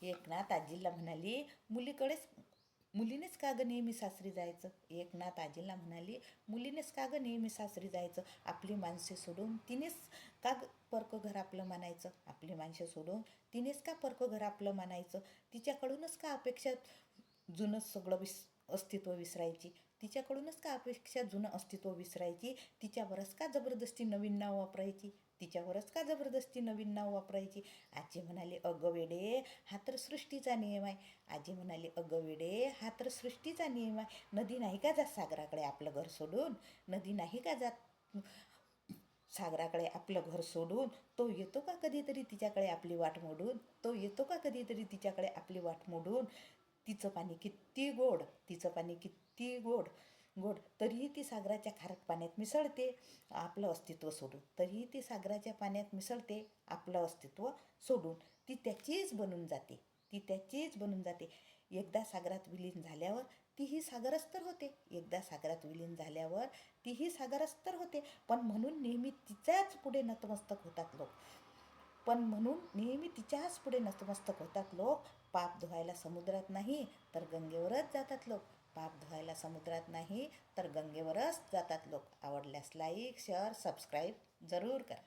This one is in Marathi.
एकनाथ आजीला म्हणाली, मुलीनेच का गं नेहमी सासरी जायचं. एकनाथ आजीला म्हणाली, मुलीनेच का गं नेहमी सासरी जायचं. आपली माणसे सोडून तिनेच का परकं घर आपलं मानायचं. आपली माणसे सोडून तिनेच का परकं घर आपलं मानायचं. तिच्याकडूनच का अपेक्षा जुनं सगळं अस्तित्व विसरायची. तिच्याकडूनच का अपेक्षा जुनं अस्तित्व विसरायची. तिच्यावरच का जबरदस्ती नवीन नाव वापरायची. तिच्यावरच का जबरदस्ती नवीन नाव वापरायची. आजी म्हणाली, अगं वेडे, हा तर सृष्टीचा नियम आहे. आजी म्हणाली, अगं वेडे, हा तर सृष्टीचा नियम आहे. नदी नाही का जात सागराकडे आपलं घर सोडून. नदी नाही का जात सागराकडे आपलं घर सोडून. तो येतो का कधीतरी तिच्याकडे आपली वाट मोडून. तो येतो का कधीतरी तिच्याकडे आपली वाट मोडून. तिचं पाणी किती गोड, तिचं पाणी किती गोड गोड, तरीही ती सागराच्या खारट पाण्यात मिसळते आपलं अस्तित्व सोडून. तरीही ती सागराच्या पाण्यात मिसळते आपलं अस्तित्व सोडून. ती त्याचीच बनून जाते, ती त्याचीच बनून जाते. एकदा सागरात विलीन झाल्यावर तीही सागरच तर होते. एकदा सागरात विलीन झाल्यावर तीही सागरच तर होते. पण म्हणून नेहमी तिच्याच पुढे नतमस्तक होतात लोक. पण म्हणून नेहमी तिच्याच पुढे नतमस्तक होतात लोक. पाप धुवायला समुद्रात नाही तर गंगेवरच जातात लोक. पाप धुवायला समुद्रात नाही तर गंगेवरच जातात लोक. आवडल्यास लाईक, शेअर, सबस्क्राईब जरूर करा.